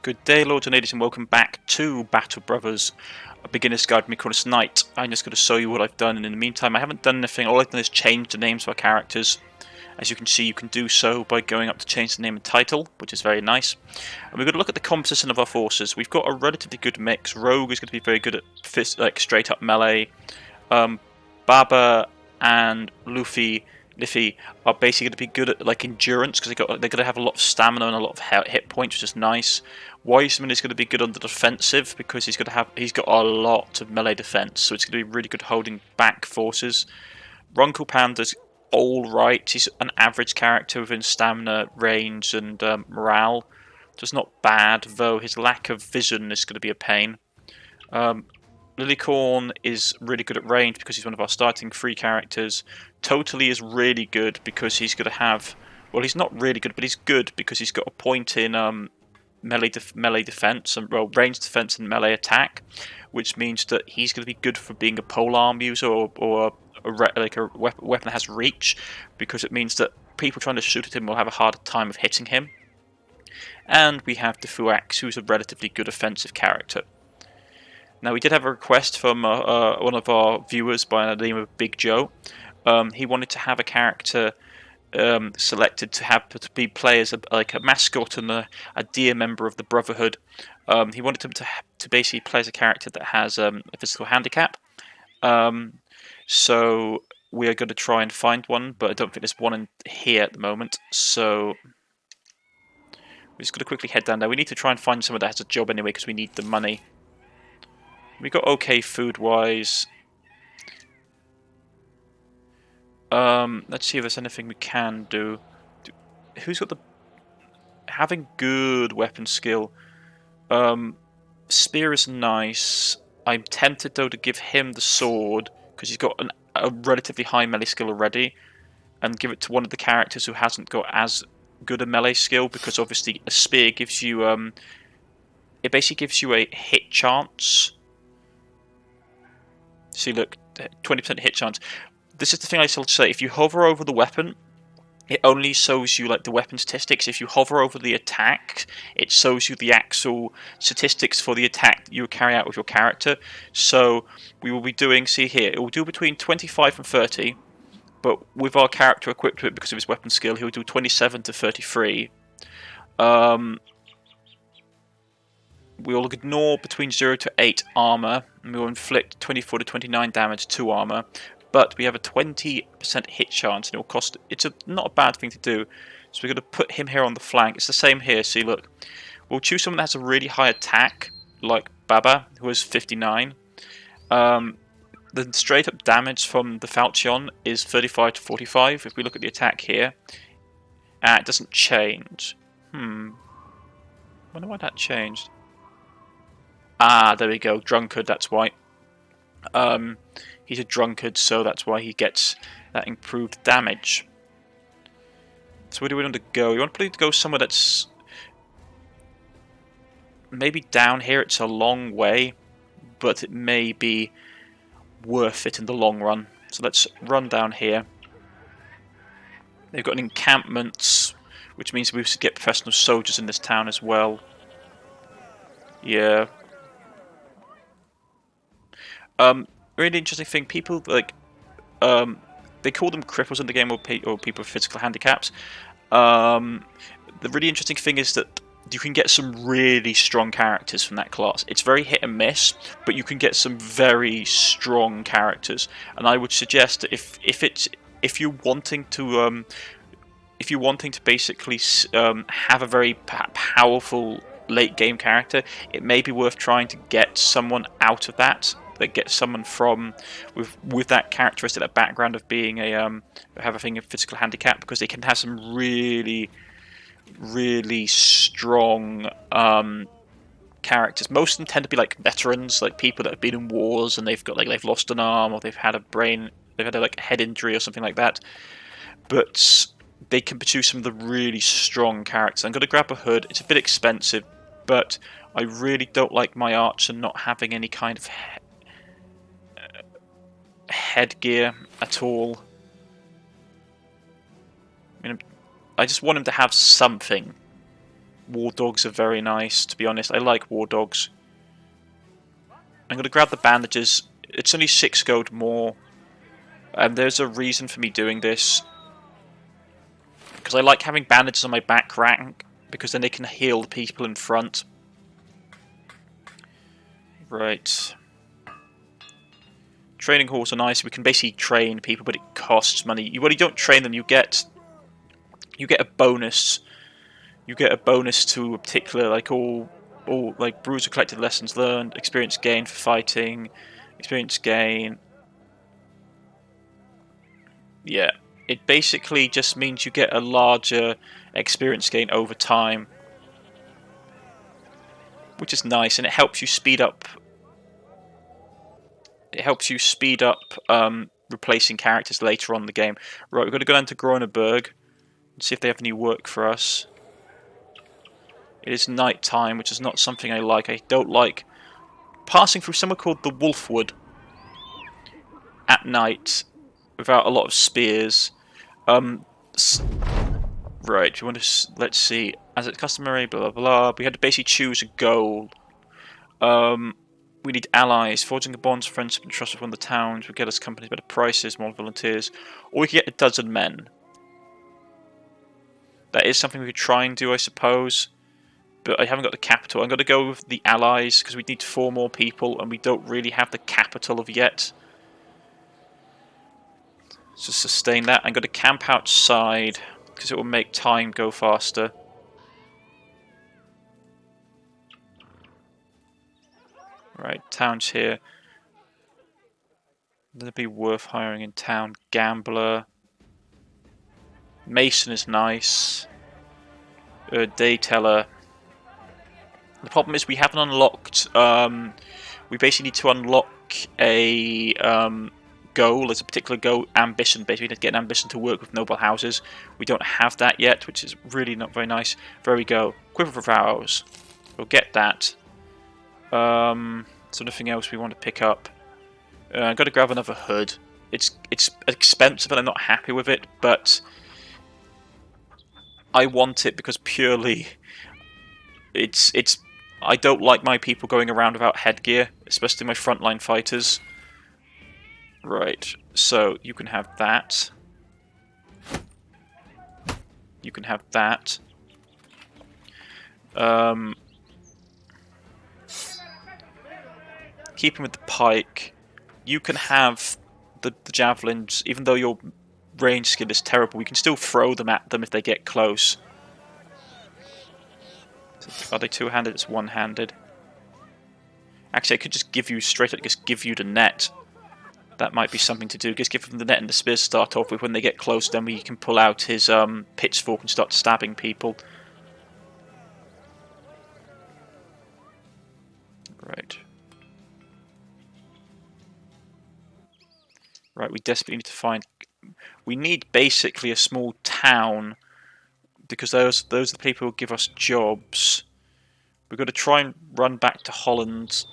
Good day, Lords and Ladies, and welcome back to Battle Brothers, a beginner's guide from Cornish-Knight. I'm just going to show you what I've done, and in the meantime I haven't done anything. All I've done is change the names of our characters. As you can see, you can do so by going up to change the name and title, which is very nice. And we're going to look at the composition of our forces. We've got a relatively good mix. Rogue is going to be very good at straight up melee. Baba and Liffy are basically going to be good at endurance because they're going to have a lot of stamina and a lot of hit points, which is nice. Wiseman is going to be good on the defensive because he's got a lot of melee defense, so it's going to be really good holding back forces. Runkle Panda's all right. He's an average character within stamina, range, and morale. Just not bad, though his lack of vision is going to be a pain. Lilycorn is really good at range because he's one of our starting free characters. Totally is really good because he's going to have... Well, he's not really good, but he's good because he's got a point in melee defense, and range defense and melee attack, which means that he's going to be good for being a polearm user or a weapon that has reach, because it means that people trying to shoot at him will have a harder time of hitting him. And we have the Fuax, who's a relatively good offensive character. Now, we did have a request from one of our viewers by the name of Big Joe. He wanted to have a character selected to be play as a mascot and a dear member of the Brotherhood. He wanted him to basically play as a character that has a physical handicap. So we are going to try and find one, but I don't think there's one in here at the moment. So we're just going to quickly head down there. We need to try and find someone that has a job anyway because we need the money. We got okay food-wise. Let's see if there's anything we can do. Who's got the... Having good weapon skill. Spear is nice. I'm tempted, though, to give him the sword, because he's got a relatively high melee skill already, and give it to one of the characters who hasn't got as good a melee skill, because obviously a spear gives you... it basically gives you a hit chance. See, look, 20% hit chance. This is the thing I still say. If you hover over the weapon, it only shows you the weapon statistics. If you hover over the attack, it shows you the actual statistics for the attack that you carry out with your character. So we will be doing, see here, it will do between 25 and 30, but with our character equipped with it because of his weapon skill, he will do 27 to 33. We will ignore between 0 to 8 armor, and we will inflict 24 to 29 damage to armor. But we have a 20% hit chance, and it will cost... It's not a bad thing to do. So we're going to put him here on the flank. It's the same here. See, look. We'll choose someone that has a really high attack, like Baba, who has 59. The straight up damage from the Falchion is 35 to 45. If we look at the attack here, it doesn't change. I wonder why that changed. Ah, there we go. Drunkard, that's why. He's a drunkard, so that's why he gets that improved damage. So where do we want to go? You want to go somewhere that's maybe down here. It's a long way, but it may be worth it in the long run. So let's run down here. They've got an encampment, which means we should get professional soldiers in this town as well. Yeah. Really interesting thing, people they call them cripples in the game, or people with physical handicaps. The really interesting thing is that you can get some really strong characters from that class. It's very hit and miss, but you can get some very strong characters. And I would suggest that if you're wanting to basically have a very powerful late game character, it may be worth trying to get someone out of that. Get someone from with that characteristic, that background of being a physical handicap, because they can have some really, really strong characters. Most of them tend to be like veterans, like people that have been in wars and they've lost an arm, or they've had a head injury or something like that. But they can produce some of the really strong characters. I'm going to grab a hood. It's a bit expensive, but I really don't like my archer not having any kind of headgear at all. I just want him to have something. war dogs are very nice, to be honest. I like war dogs. I'm going to grab the bandages. It's only 6 gold more. And there's a reason for me doing this. Because I like having bandages on my back rank, because then they can heal the people in front. Right. Training halls are nice. We can basically train people, but it costs money. When you don't train them, you get a bonus. You get a bonus to a particular, like all like bruiser collected lessons learned, experience gain for fighting, experience gain. Yeah, it basically just means you get a larger experience gain over time, which is nice, and it helps you speed up. It helps you speed up replacing characters later on in the game. Right, we've got to go down to Groneberg and see if they have any work for us. It is night time, which is not something I like. I don't like passing through somewhere called the Wolfwood at night without a lot of spears. Right, we want to let's see. As it's customary, blah blah blah. We had to basically choose a goal. We need allies, forging the bonds, friendship, and trust with one of the towns. Will get us companies, better prices, more volunteers, or we could get a dozen men. That is something we could try and do, I suppose. But I haven't got the capital. I'm going to go with the allies because we need 4 more people, and we don't really have the capital of yet. So sustain that. I'm going to camp outside because it will make time go faster. Right, town's here. That'd be worth hiring in town. Gambler. Mason is nice. Day teller. The problem is we haven't unlocked. We basically need to unlock a goal. There's a particular goal, ambition. Basically, we need to get an ambition to work with noble houses. We don't have that yet, which is really not very nice. There we go. Quiver of Vows. We'll get that. So nothing else we want to pick up. I've got to grab another hood. It's expensive and I'm not happy with it, but I want it because purely it's I don't like my people going around without headgear, especially my frontline fighters. Right, so you can have that. You can have that. Keeping with the pike, you can have the javelins, even though your range skill is terrible, we can still throw them at them if they get close. Are they two-handed? It's one-handed. Actually, I could just give you straight up, just give you the net. That might be something to do. Just give them the net and the spears to start off with. When they get close, then we can pull out his pitchfork and start stabbing people. Right. Right, we desperately need to find... We need basically a small town, because those are the people who give us jobs. We've got to try and run back to Holland.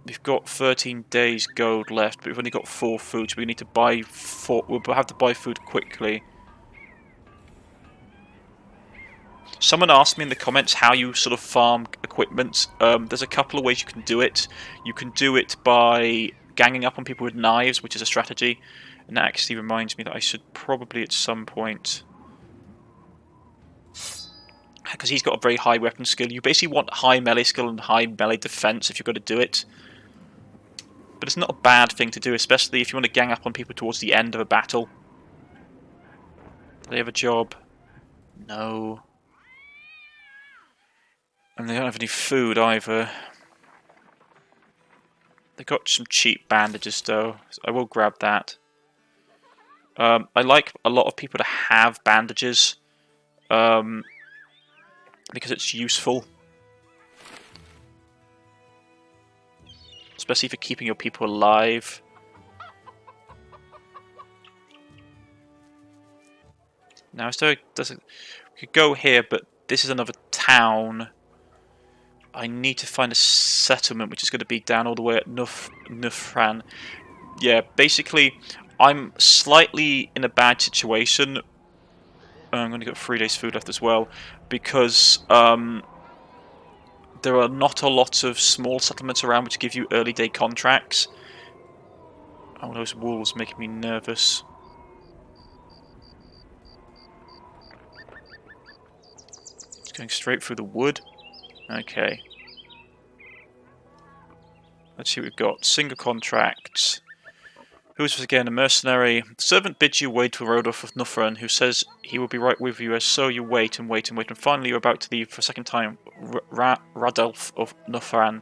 We've got 13 days gold left, but we've only got 4 food, so we need to buy 4. We'll have to buy food quickly. Someone asked me in the comments how you sort of farm equipment. There's a couple of ways you can do it. You can do it by ganging up on people with knives, which is a strategy. And that actually reminds me that I should probably at some point... Because he's got a very high weapon skill. You basically want high melee skill and high melee defense if you're going to do it. But it's not a bad thing to do, especially if you want to gang up on people towards the end of a battle. Do they have a job? No. And they don't have any food either. They got some cheap bandages though, so I will grab that. I like a lot of people to have bandages, because it's useful. Especially for keeping your people alive. Now, we could go here, but this is another town. I need to find a settlement, which is going to be down all the way at Nufran. Yeah, basically, I'm slightly in a bad situation. I'm going to get 3 days food left as well, because there are not a lot of small settlements around which give you early day contracts. Oh, those wolves making me nervous. It's going straight through the wood. Okay. Let's see what we've got. Single contracts. Who is this again? A mercenary. The servant bids you wait for Rodolph of Nuffern, who says he will be right with you, as so you wait and wait and wait, and finally you're about to leave for a second time. Rodolph of Nuffern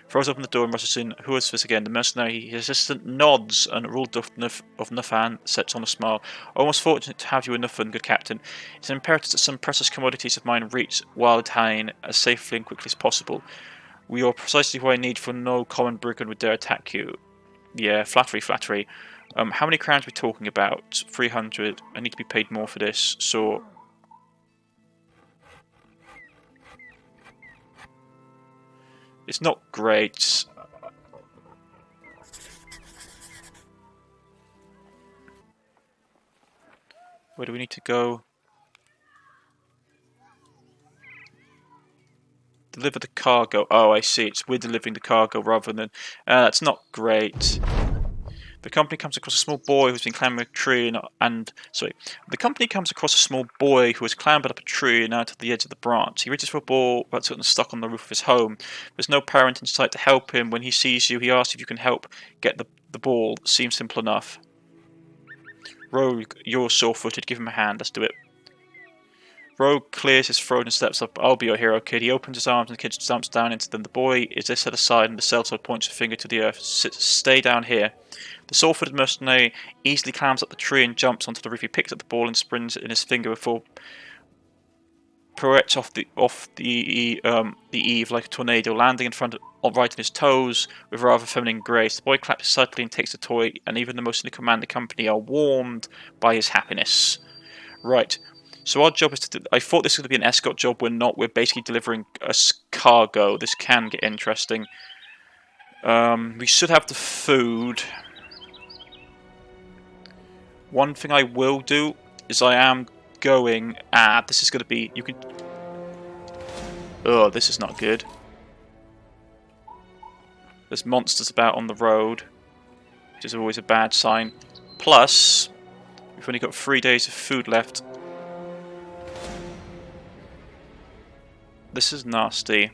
throws open the door and rushes in. Who is this again? The mercenary. His assistant nods, and Rodolph of Nuffern sets on a smile. Almost fortunate to have you in Nuffern, good captain. It's imperative that some precious commodities of mine reach Wildhain as safely and quickly as possible. We are precisely who I need, for no common brigand would dare attack you. Yeah, flattery, flattery. How many crowns are we talking about? 300. I need to be paid more for this, so... It's not great. Where do we need to go? Deliver the cargo. Oh, I see. We're delivering the cargo rather than... that's not great. The company comes across a small boy who's been climbing a tree the company comes across a small boy who has clambered up a tree and out to the edge of the branch. He reaches for a ball that's stuck on the roof of his home. There's no parent in sight to help him. When he sees you, he asks if you can help get the ball. Seems simple enough. Rogue, you're sore-footed. Give him a hand. Let's do it. Rogue clears his throat and steps up. I'll be your hero, kid. He opens his arms and the kid jumps down into them. The boy is set aside and the sellsword points a finger to the earth. Stay down here. The sore-footed mercenary easily climbs up the tree and jumps onto the roof. He picks up the ball and sprints it in his finger before pirouettes off the eave like a tornado, landing in front of right on his toes with rather feminine grace. The boy claps subtly and takes the toy, and even the most cynical man in the company are warmed by his happiness. Right. So our job is to... I thought this was going to be an escort job. We're not. We're basically delivering a cargo. This can get interesting. We should have the food. One thing I will do is I am going... this is going to be... You can... Oh, this is not good. There's monsters about on the road, which is always a bad sign. Plus, we've only got 3 days of food left. This is nasty.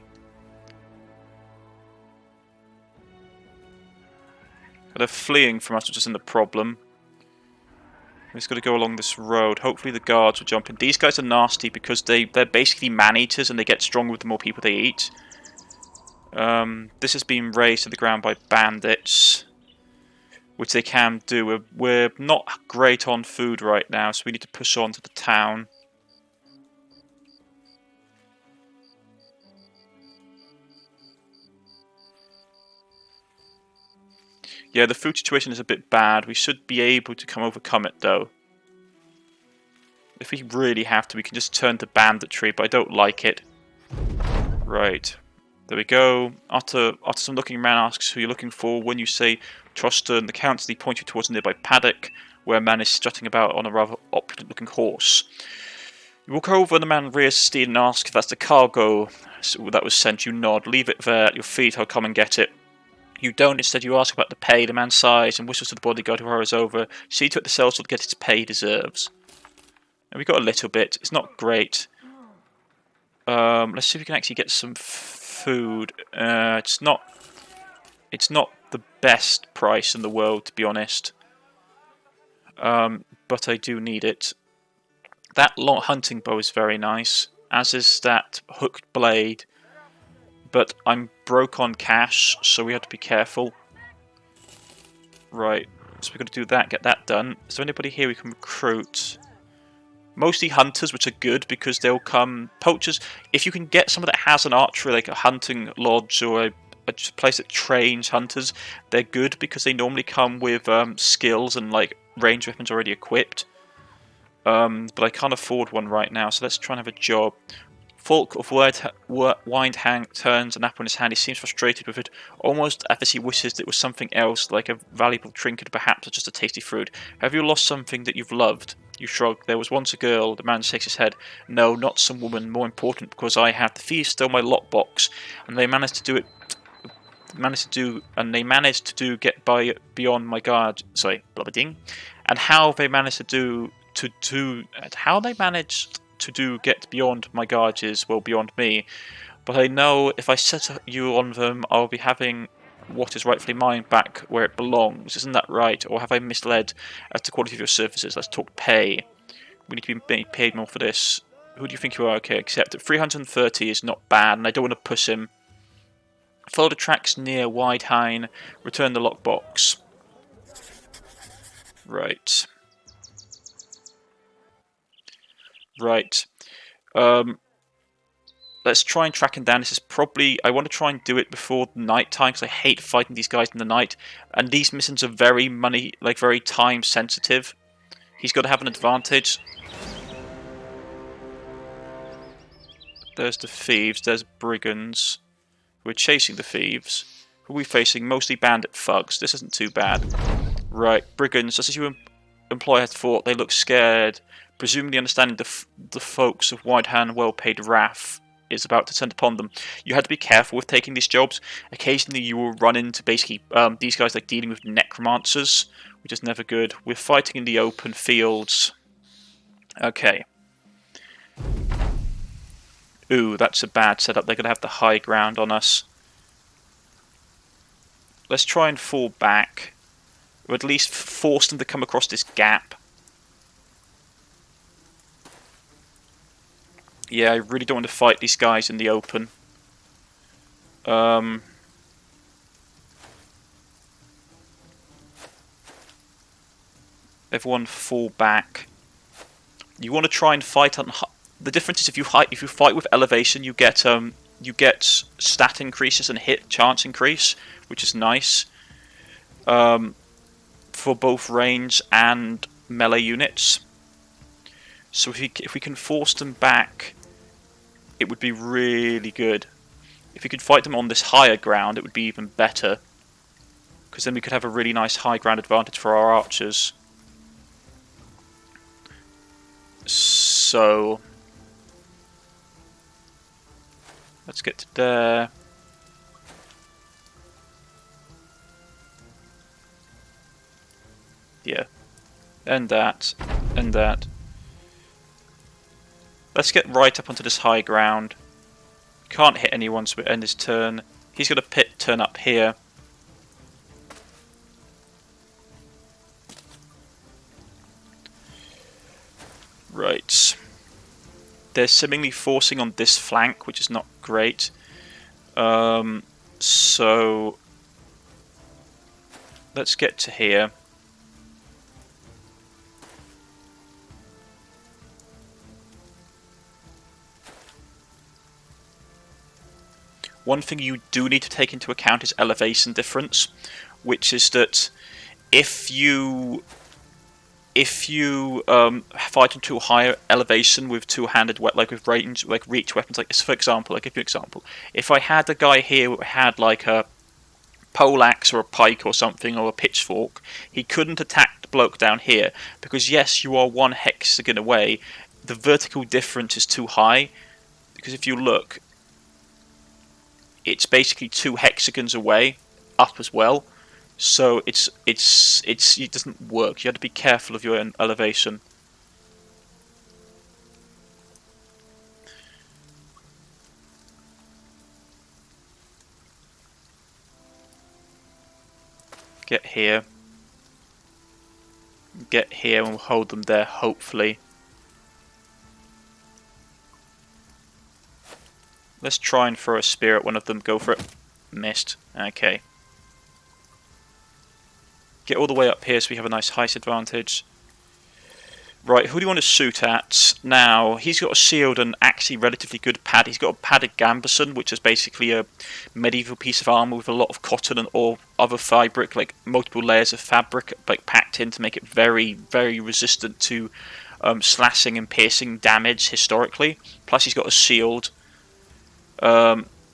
They're fleeing from us, which isn't the problem. We've just got to go along this road. Hopefully the guards will jump in. These guys are nasty because they're basically man-eaters and they get stronger with the more people they eat. This has been razed to the ground by bandits, which they can do. We're not great on food right now, so we need to push on to the town. Yeah, the food situation is a bit bad. We should be able to overcome it, though. If we really have to, we can just turn to banditry, but I don't like it. Right. There we go. After some looking around asks who you're looking for, when you say Troston, the countess points you towards a nearby paddock, where a man is strutting about on a rather opulent-looking horse. You walk over and the man rears his steed and asks if that's the cargo that was sent. You nod. Leave it there at your feet, I'll come and get it. You don't, instead you ask about the pay. The man sighs and whistles to the bodyguard who hurries over. See to it the sellsword will get its pay he deserves. And we got a little bit. It's not great. Let's see if we can actually get some food. It's not the best price in the world, to be honest. But I do need it. That long hunting bow is very nice, as is that hooked blade. But I'm broke on cash, so we have to be careful. Right, so we've got to do that, get that done. Is there anybody here we can recruit? Mostly hunters, which are good because they'll come... Poachers, if you can get someone that has an archery, like a hunting lodge or a place that trains hunters, they're good because they normally come with skills and like range weapons already equipped. But I can't afford one right now, so let's try and have a job. Folk of Wind Hang turns an apple in his hand. He seems frustrated with it, almost as if he wishes it was something else, like a valuable trinket, perhaps, or just a tasty fruit. Have you lost something that you've loved? You shrug. There was once a girl. The man shakes his head. No, not some woman. More important, because I have. The thieves stole my lockbox, and they managed to do it. They managed to get by beyond my guard. Sorry, blah blah ding. And how they managed to get beyond my guards is, well, beyond me. But I know if I set you on them, I'll be having what is rightfully mine back where it belongs. Isn't that right? Or have I misled as to the quality of your services? Let's talk pay. We need to be paid more for this. Who do you think you are? Okay, accept that 330 is not bad, and I don't want to push him. Follow the tracks near Widehine. Return the lockbox. Right. Right. Let's try and track him down. This is probably... I want to try and do it before night time, because I hate fighting these guys in the night. And these missions are very very time sensitive. He's got to have an advantage. There's the thieves. There's brigands. We're chasing the thieves. Who are we facing? Mostly bandit thugs. This isn't too bad. Right, brigands. Just as you employ had thought, they look scared. Presumably understanding the folks of Widehand well-paid wrath is about to descend upon them. You had to be careful with taking these jobs. Occasionally you will run into basically these guys like dealing with necromancers, which is never good. We're fighting in the open fields. Okay. Ooh, that's a bad setup. They're going to have the high ground on us. Let's try and fall back. Or at least force them to come across this gap. Yeah, I really don't want to fight these guys in the open. Everyone fall back. You want to try and fight on... The difference is if you fight with elevation, you get stat increases and hit chance increase, which is nice for both range and melee units. So if we can force them back, it would be really good. If we could fight them on this higher ground, it would be even better, because then we could have a really nice high ground advantage for our archers. So let's get to there. Yeah. And that. And that. Let's get right up onto this high ground. Can't hit anyone, so we end his turn. He's got a turn up here. Right. They're seemingly forcing on this flank, which is not great. So let's get to here. One thing you do need to take into account is elevation difference, which is that if you fight into a higher elevation with two-handed, like with range, like reach weapons, like for example, I'll give you an example. If I had a guy here who had like a poleaxe or a pike or something, or a pitchfork, he couldn't attack the bloke down here, because yes, you are one hexagon away, the vertical difference is too high, because if you look, it's basically 2 hexagons away, up as well. So it doesn't work. You have to be careful of your elevation. Get here. Get here and we'll hold them there, hopefully. Let's try and throw a spear at one of them. Go for it. Missed. Okay. Get all the way up here so we have a nice height advantage. Right, who do you want to shoot at? Now, he's got a shield and actually relatively good pad. He's got a padded gambeson, which is basically a medieval piece of armour with a lot of cotton and or other fabric, like multiple layers of fabric, like packed in to make it very, very resistant to slashing and piercing damage historically. Plus he's got a shield.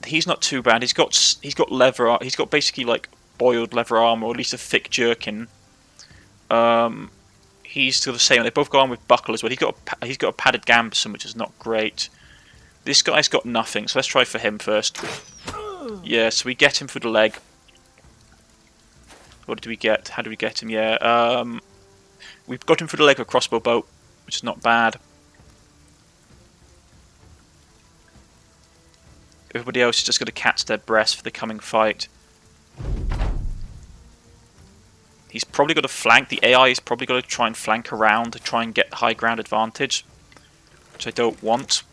He's not too bad. He's got leather. He's got basically like boiled leather armor, or at least a thick jerkin. He's still the same. They both go on with buckle as well. He's got a padded gambeson, which is not great. This guy's got nothing, so let's try for him first. Yeah, so we get him through the leg. What did we get? How did we get him? Yeah, we've got him through the leg with a crossbow bolt, which is not bad. Everybody else is just going to catch their breath for the coming fight. He's probably got to flank. The AI is probably going to try and flank around to try and get high ground advantage, which I don't want.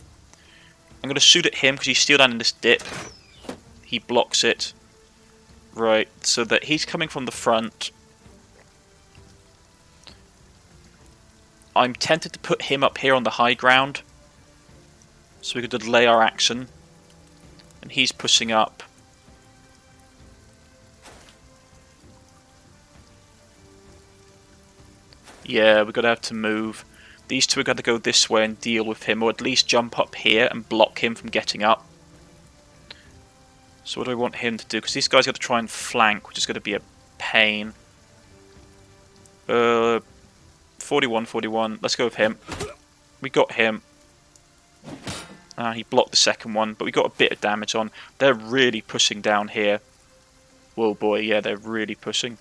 I'm going to shoot at him because he's still down in this dip. He blocks it. Right, so that he's coming from the front. I'm tempted to put him up here on the high ground, so we could delay our action. And he's pushing up. Yeah, we're going to have to move. These two are going to go this way and deal with him, or at least jump up here and block him from getting up. So what do I want him to do? Because this guy's got to try and flank, which is going to be a pain. 41. Let's go with him. We got him. He blocked the second one, but we got a bit of damage on. They're really pushing down here. Whoa, boy, yeah, they're really pushing.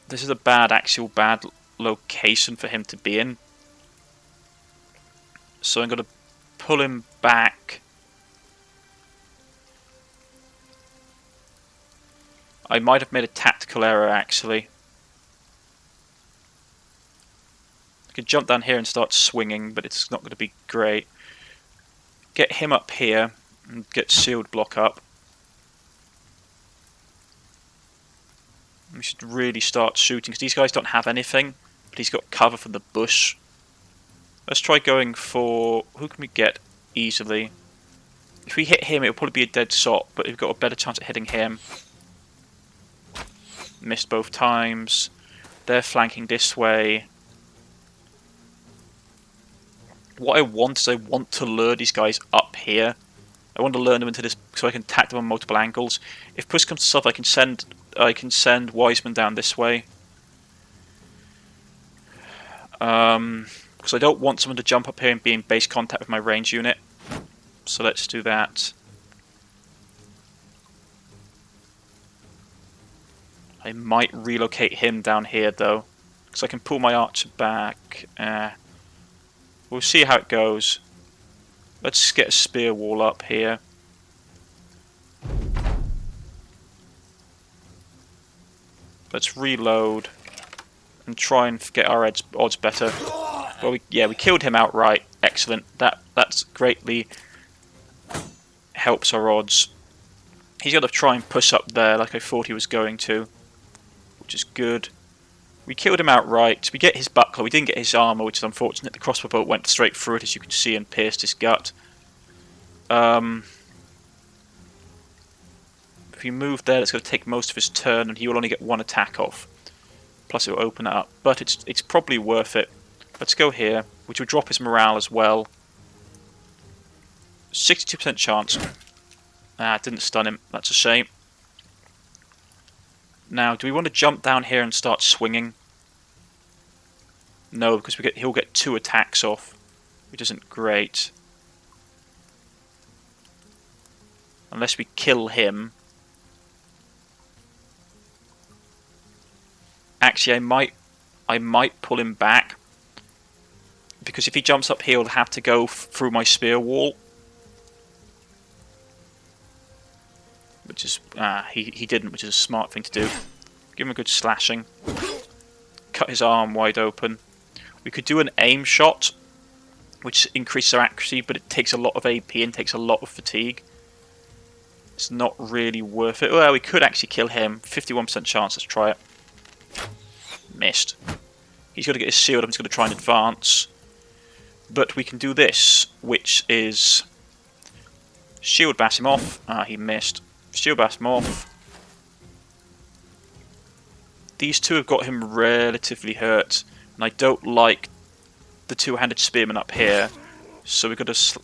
This is a bad location for him to be in. So I'm going to pull him back. I might have made a tactical error, actually. I could jump down here and start swinging, but it's not going to be great. Get him up here and get shield block up. We should really start shooting, because these guys don't have anything, but he's got cover from the bush. Let's try going for... who can we get easily? If we hit him, it'll probably be a dead shot, but we've got a better chance at hitting him. Missed both times. They're flanking this way. What I want is I want to lure these guys up here. I want to lure them into this so I can attack them on multiple angles. If push comes to shove, I can send Wiseman down this way. Because I don't want someone to jump up here and be in base contact with my range unit. So let's do that. I might relocate him down here though, because I can pull my archer back. We'll see how it goes. Let's get a spear wall up here. Let's reload and try and get our odds better. Well, we killed him outright. Excellent. That's greatly helps our odds. He's got to try and push up there like I thought he was going to, which is good. We killed him outright. We get his buckler. We didn't get his armor, which is unfortunate. The crossbow bolt went straight through it, as you can see, and pierced his gut. If we move there, it's going to take most of his turn, and he will only get one attack off. Plus, it will open it up. But it's probably worth it. Let's go here, which will drop his morale as well. 62% chance. It didn't stun him. That's a shame. Now, do we want to jump down here and start swinging? No, because he'll get 2 attacks off, which isn't great. Unless we kill him. Actually, I might pull him back, because if he jumps up here, he'll have to go through my spear wall. Which is he didn't, which is a smart thing to do. Give him a good slashing. Cut his arm wide open. We could do an aim shot, which increases our accuracy, but it takes a lot of AP and takes a lot of fatigue. It's not really worth it. Well, we could actually kill him. 51% chance. Let's try it. Missed. He's got to get his shield up. He's going to try and advance. But we can do this, which is shield bash him off. He missed. Shield bash him off. These two have got him relatively hurt. And I don't like the two-handed spearman up here. So we've got to...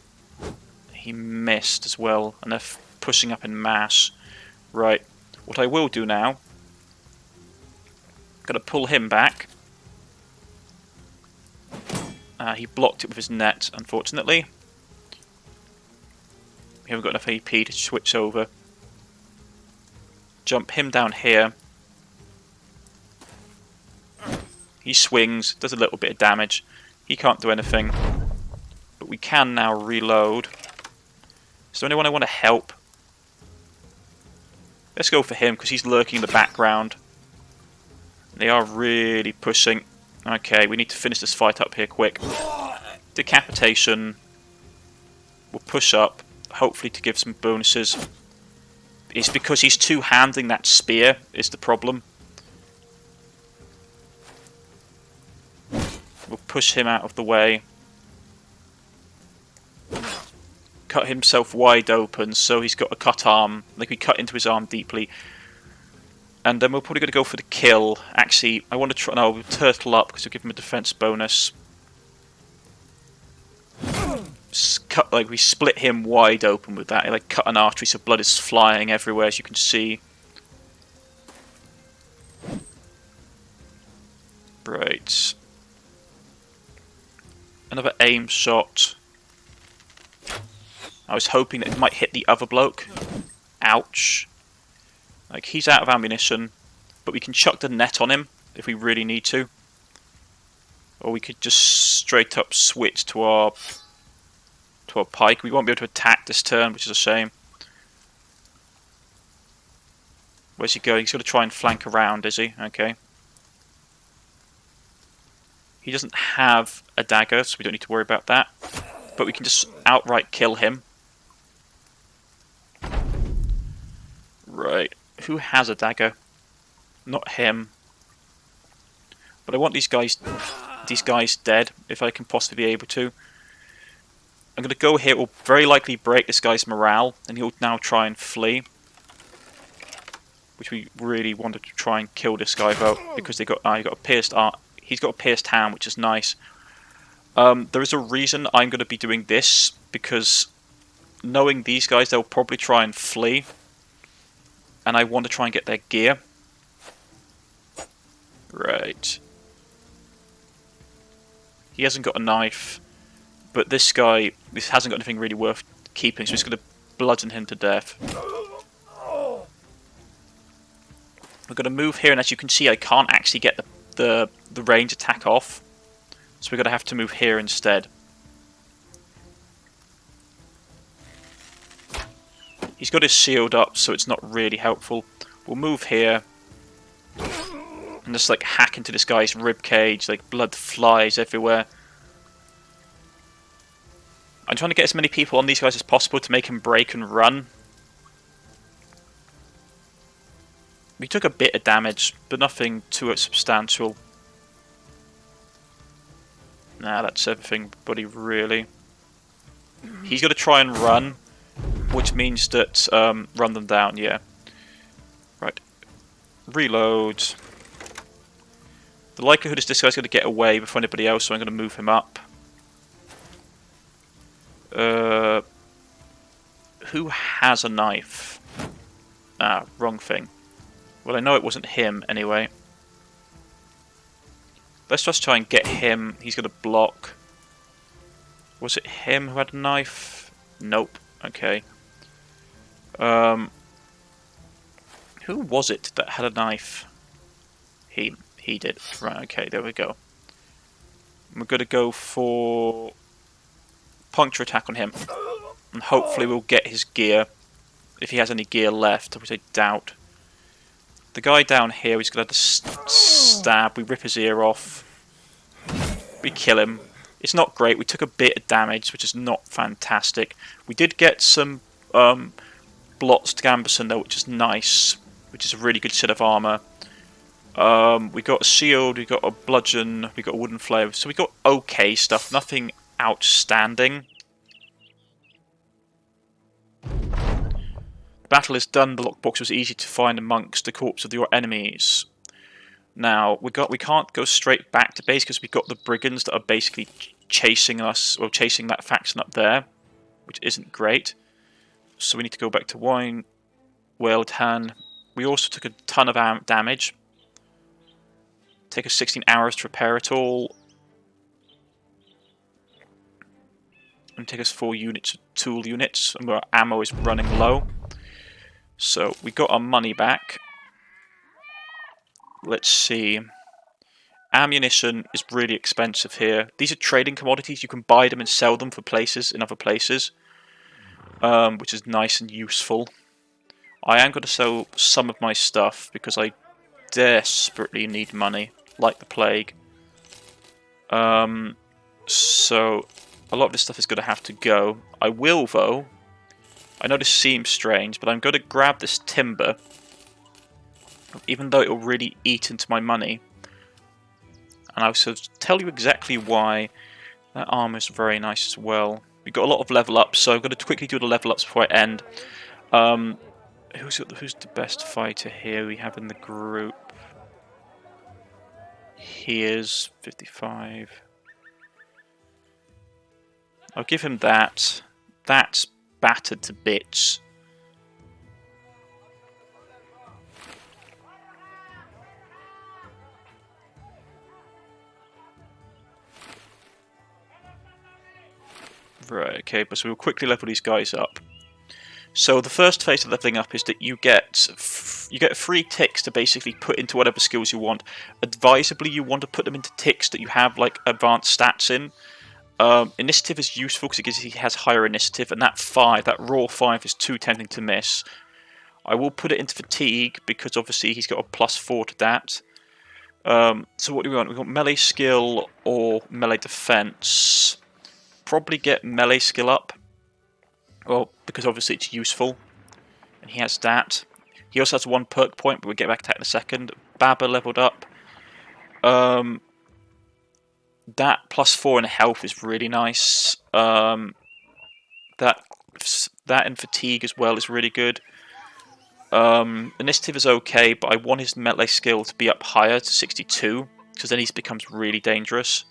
He missed as well. And they're pushing up in mass. Right. What I will do now... Got to pull him back. He blocked it with his net, unfortunately. We haven't got enough AP to switch over. Jump him down here. He swings, does a little bit of damage. He can't do anything. But we can now reload. Is there anyone I want to help? Let's go for him, because he's lurking in the background. They are really pushing. Okay, we need to finish this fight up here quick. Decapitation. We'll push up, hopefully to give some bonuses. It's because he's two-handing that spear is the problem. We'll push him out of the way. Cut himself wide open, so he's got a cut arm. Like, we cut into his arm deeply. And then we're probably going to go for the kill. Actually, I want to try... No, we'll turtle up because we'll give him a defense bonus. Cut, like, we split him wide open with that. Like, cut an artery so blood is flying everywhere, as you can see. Right. Another aim shot. I was hoping that it might hit the other bloke. Ouch. Like, he's out of ammunition, but we can chuck the net on him if we really need to. Or we could just straight up switch to our pike. We won't be able to attack this turn, which is a shame. Where's he going? He's going to try and flank around, is he? Okay. He doesn't have a dagger, so we don't need to worry about that. But we can just outright kill him. Right. Who has a dagger? Not him. But I want these guys dead, if I can possibly be able to. I'm going to go here. It will very likely break this guy's morale, and he'll now try and flee. Which we really wanted to try and kill this guy though, because they got he got a pierced he's got a pierced hand, which is nice. There is a reason I'm going to be doing this, because knowing these guys, they'll probably try and flee, and I want to try and get their gear. Right. He hasn't got a knife, but this guy hasn't got anything really worth keeping, so he's going to bludgeon him to death. We're going to move here, and as you can see, I can't actually get the range attack off, so we're going to have to move here instead. He's got his shield up, so it's not really helpful. We'll move here and just like hack into this guy's rib cage. Like, blood flies everywhere. I'm trying to get as many people on these guys as possible to make him break and run. We took a bit of damage, but nothing too substantial. Nah, that's everything, buddy, really. He's going to try and run, which means that... run them down, yeah. Right. Reload. The likelihood is this guy's going to get away before anybody else, so I'm going to move him up. Who has a knife? Ah, wrong thing. Well, I know it wasn't him, anyway. Let's just try and get him. He's going to block. Was it him who had a knife? Nope. Okay. Who was it that had a knife? He did. Right, okay, there we go. We're going to go for puncture attack on him. And hopefully we'll get his gear. If he has any gear left, which I doubt. The guy down here, he's going to have to stab. We rip his ear off. We kill him. It's not great. We took a bit of damage, which is not fantastic. We did get some blots to Gambeson, though, which is nice. Which is a really good set of armour. We got a shield, we got a bludgeon, we got a wooden flail. So we got okay stuff. Nothing outstanding. The battle is done. The lockbox was easy to find amongst the corpses of your enemies. Now we can't go straight back to base because we've got the brigands that are basically chasing us, or chasing that faction up there, which isn't great. So we need to go back to Wine, Whale Tan. We also took a ton of damage. Take us 16 hours to repair it all. And take us 4 units of tool units, and our ammo is running low. So we got our money back. Let's see. Ammunition is really expensive here. These are trading commodities. You can buy them and sell them for places in other places, which is nice and useful. I am going to sell some of my stuff because I desperately need money, like the plague. So a lot of this stuff is going to have to go. I will, though. I know this seems strange, but I'm going to grab this timber, even though it will really eat into my money. And I'll tell you exactly why. That armor is very nice as well. We've got a lot of level ups, so I'm going to quickly do the level ups before I end. Who's the best fighter here we have in the group? Here's 55. I'll give him that. That's battered to bits. Right, okay, but so we'll quickly level these guys up. So the first phase of leveling up is that you get 3 ticks to basically put into whatever skills you want. Advisably, you want to put them into ticks that you have like advanced stats in. Initiative is useful because he has higher initiative, and that raw 5 is too tempting to miss. I will put it into fatigue because obviously he's got a +4 to that. So what do we want? We want melee skill or melee defense. Probably get melee skill up. Well, because obviously it's useful, and he has that. He also has 1 perk point, but we'll get back to that in a second. Baba leveled up. That +4 in health is really nice. That in fatigue as well is really good. Initiative is okay, but I want his melee skill to be up higher to 62, because then he becomes really dangerous.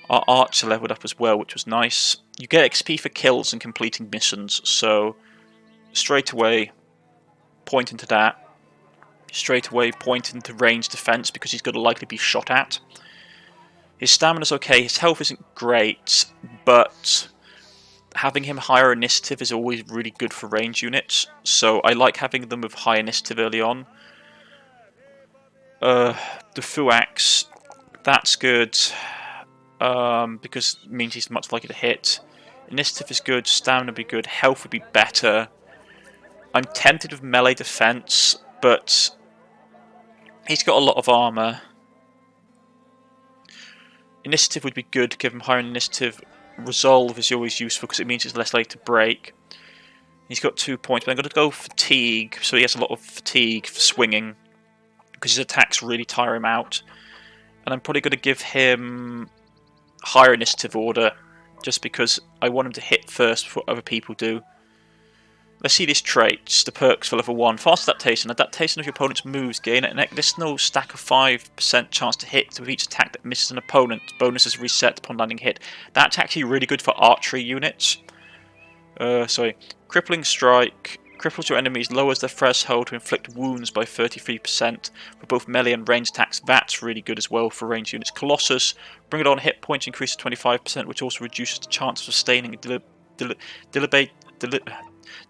Our archer leveled up as well, which was nice. You get XP for kills and completing missions, so straight away point into that. Straight away point into ranged defense because he's going to likely be shot at. His stamina's okay, his health isn't great, but having him higher initiative is always really good for range units, so I like having them with high initiative early on. The Fuax, that's good. Because it means he's much likely to hit. Initiative is good, stamina would be good, health would be better. I'm tempted with melee defense, but he's got a lot of armor. Initiative would be good, give him higher initiative. Resolve is always useful because it means it's less likely to break. He's got 2 points, but I'm going to go fatigue, so he has a lot of fatigue for swinging, because his attacks really tire him out. And I'm probably going to give him higher initiative order, just because I want him to hit first before other people do. Let's see these traits. The perks for level 1. Fast adaptation. Adaptation of your opponent's moves. Gain an additional stack of 5% chance to hit with each attack that misses an opponent. Bonus is reset upon landing hit. That's actually really good for archery units. Crippling strike. Cripples your enemies, lowers their threshold to inflict wounds by 33% for both melee and range attacks. That's really good as well for range units. Colossus, bring it on, hit points increase to 25%, which also reduces the chance of sustaining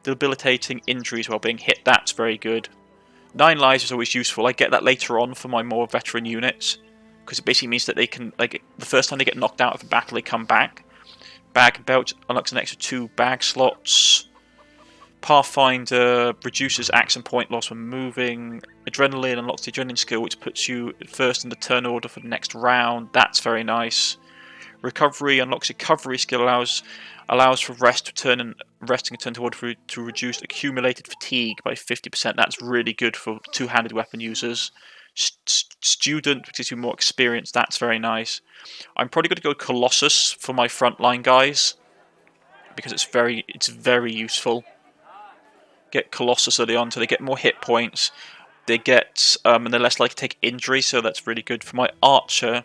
debilitating injuries while being hit. That's very good. 9 lives is always useful. I get that later on for my more veteran units, because it basically means that they can, like, the first time they get knocked out of a battle, they come back. Bag and belt unlocks an extra 2 bag slots. Pathfinder reduces action point loss when moving. Adrenaline unlocks the adrenaline skill, which puts you first in the turn order for the next round. That's very nice. Recovery unlocks a recovery skill, allows for resting a turn to order to reduce accumulated fatigue by 50%. That's really good for two-handed weapon users. Student, which gives you more experience. That's very nice. I'm probably going to go Colossus for my frontline guys, because it's very useful. Get Colossus early on so they get more hit points. they get and they're less likely to take injury, so that's really good. For my archer,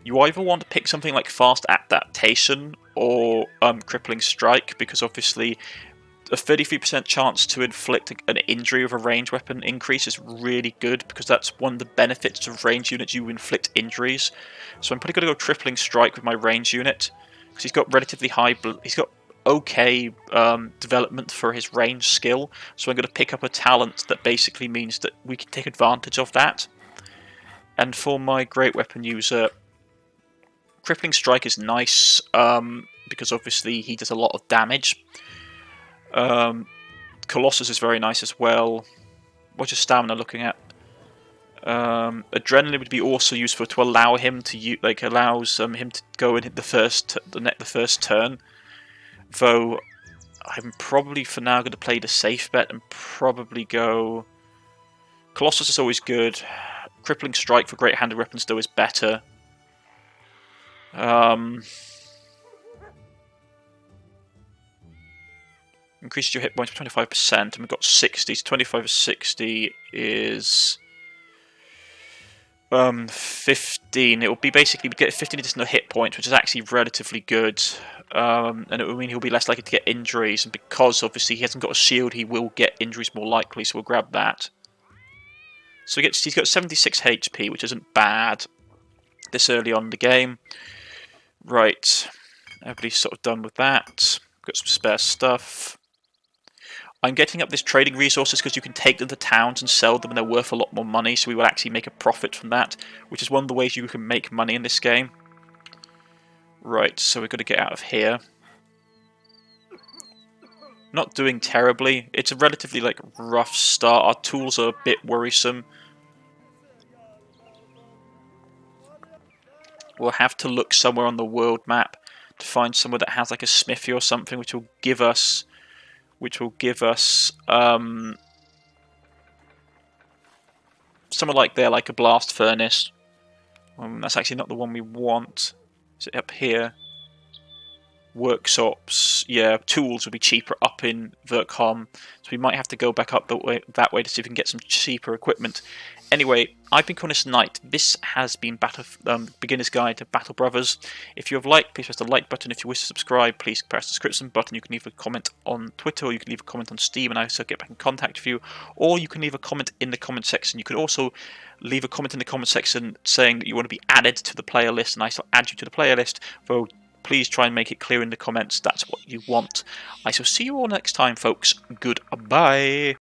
you either want to pick something like fast adaptation or crippling strike, because obviously a 33% chance to inflict an injury with a ranged weapon increase is really good, because that's one of the benefits of ranged units. You inflict injuries. So I'm probably going to go tripling strike with my ranged unit, because he's got relatively high. He's got okay development for his range skill. So I'm going to pick up a talent that basically means that we can take advantage of that. And for my great weapon user, crippling strike is nice because obviously he does a lot of damage. Colossus is very nice as well. What's your stamina looking at? Adrenaline would be also useful to allow him to allows him to go and hit the first turn. Though I'm probably for now going to play the safe bet and probably go. Colossus is always good. Crippling strike for great-handed weapons though is better. Increases your hit points by 25%, and we've got 60. So 25 of 60 is 15. It will be basically we get 15 additional hit points, which is actually relatively good. And it will mean he'll be less likely to get injuries, and because obviously he hasn't got a shield, he will get injuries more likely. So we'll grab that. So he's got 76 HP, which isn't bad this early on in the game. Right, everybody's sort of done with that. Got some spare stuff. I'm getting up this trading resources because you can take them to towns and sell them, and they're worth a lot more money, so we will actually make a profit from that, which is one of the ways you can make money in this game. Right, so we've got to get out of here. Not doing terribly. It's a relatively rough start. Our tools are a bit worrisome. We'll have to look somewhere on the world map to find somewhere that has a smithy or something, which will give us somewhere like there, like a blast furnace. That's actually not the one we want. Is it up here? Workshops. Yeah, tools will be cheaper up in Xcom, so we might have to go back up that way to see if we can get some cheaper equipment. Anyway, I've been Cornish-Knight. This has been Beginner's Guide to Battle Brothers. If you have liked, please press the like button. If you wish to subscribe, please press the subscription button. You can leave a comment on Twitter, or you can leave a comment on Steam, and I will get back in contact with you. Or you can leave a comment in the comment section. You can also leave a comment in the comment section saying that you want to be added to the player list, and I shall add you to the player list. Though please try and make it clear in the comments that's what you want. I shall see you all next time, folks. Goodbye.